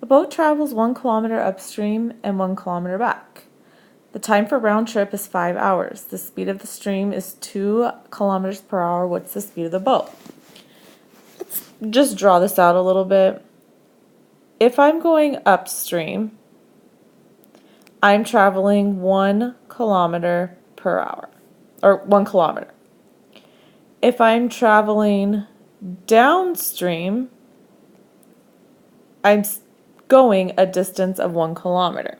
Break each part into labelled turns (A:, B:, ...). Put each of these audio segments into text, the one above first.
A: A boat travels 1 kilometer upstream and 1 kilometer back. The time for round trip is 5 hours. The speed of the stream is 2 kilometers per hour. What's the speed of the boat? Let's just draw this out a little bit. If I'm going upstream, I'm traveling 1 kilometer per hour, or 1 kilometer. If I'm traveling downstream, I'm going a distance of 1 kilometer.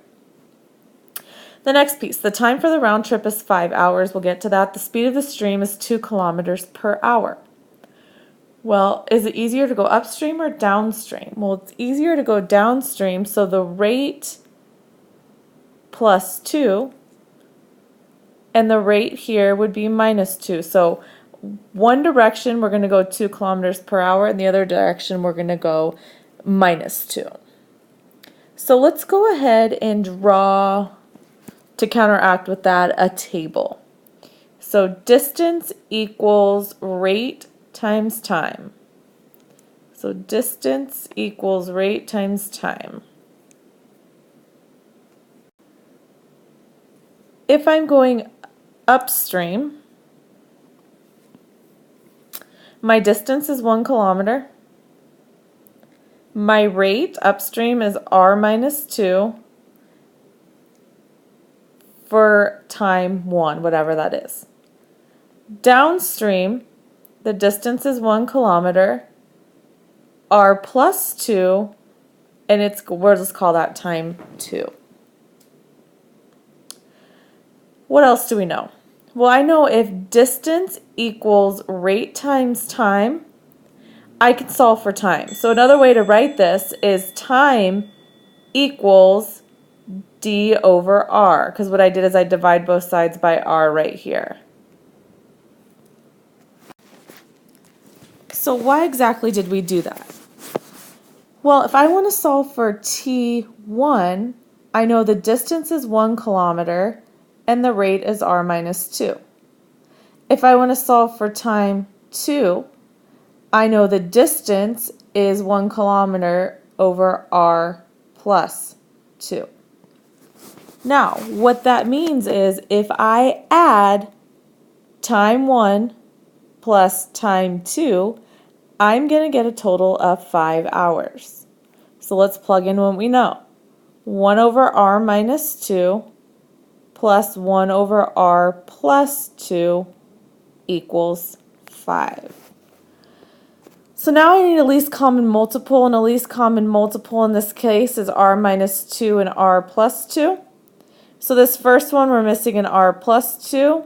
A: The next piece, the time for the round trip is 5 hours. We'll get to that. The speed of the stream is 2 kilometers per hour. Well, is it easier to go upstream or downstream? Well, it's easier to go downstream, so the rate plus 2, and the rate here would be minus 2. So one direction we're going to go 2 kilometers per hour, and the other direction we're going to go minus 2. So let's go ahead and draw, to counteract with that, a table. So distance equals rate times time. So distance equals rate times time. If I'm going upstream, my distance is 1 kilometer. My rate upstream is r minus 2 for time 1, whatever that is. Downstream, the distance is 1 kilometer, r plus 2, and we'll just call that time 2. What else do we know? Well, I know if distance equals rate times time, I can solve for time. So another way to write this is time equals d over r, because what I did is I divide both sides by r right here. So why exactly did we do that? Well, if I want to solve for t1, I know the distance is 1 kilometer and the rate is r minus 2. If I want to solve for time 2, I know the distance is 1 kilometer over r plus 2. Now, what that means is if I add time 1 plus time 2, I'm going to get a total of 5 hours. So let's plug in what we know. 1 over r minus 2 plus 1 over r plus 2 equals 5. So now I need a least common multiple, and a least common multiple in this case is r minus 2 and r plus 2. So this first one we're missing an r plus 2,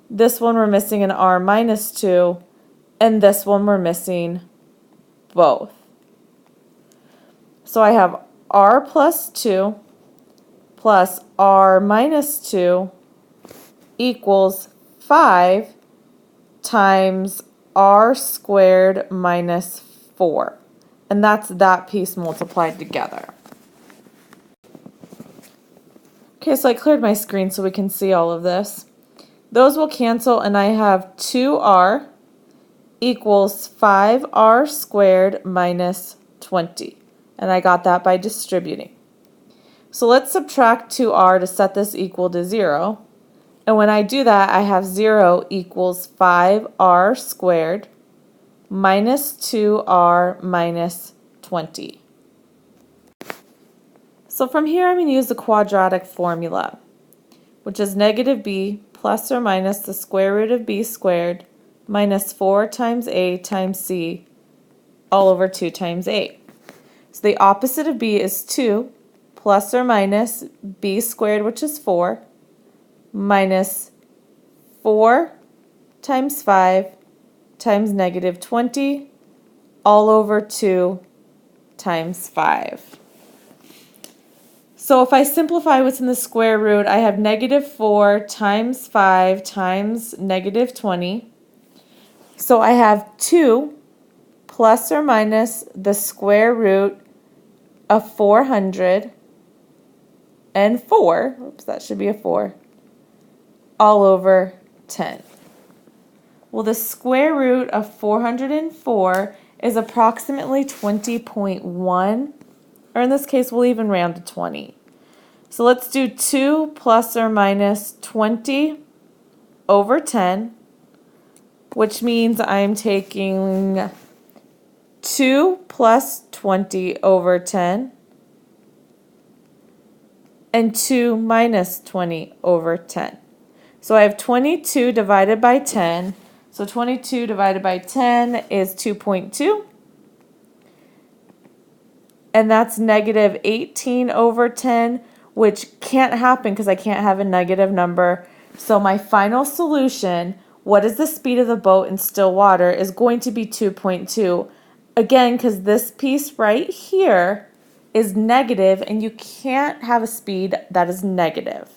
A: this one we're missing an r minus 2, and this one we're missing both. So I have r plus 2 plus r minus 2 equals 5 times r squared minus 4. And that's that piece multiplied together. Okay, so I cleared my screen so we can see all of this. Those will cancel, and I have 2r equals 5r squared minus 20. And I got that by distributing. So let's subtract 2r to set this equal to 0. And when I do that, I have 0 equals 5r squared minus 2r minus 20. So from here, I'm going to use the quadratic formula, which is negative b plus or minus the square root of b squared minus 4 times a times c all over 2 times a. So the opposite of b is 2 plus or minus b squared, which is 4, minus 4 times 5 times negative 20 all over 2 times 5. So if I simplify what's in the square root, I have negative 4 times 5 times negative 20. So I have 2 plus or minus the square root of 400 and 4, oops, that should be a 4, all over 10. Well, the square root of 404 is approximately 20.1. or in this case, we'll even round to 20. So let's do 2 plus or minus 20 over 10, which means I'm taking 2 plus 20 over 10 and 2 minus 20 over 10. So I have 22 divided by 10. So 22 divided by 10 is 2.2. And that's negative 18 over 10, which can't happen because I can't have a negative number. So my final solution, what is the speed of the boat in still water, is going to be 2.2. Again, because this piece right here is negative, and you can't have a speed that is negative.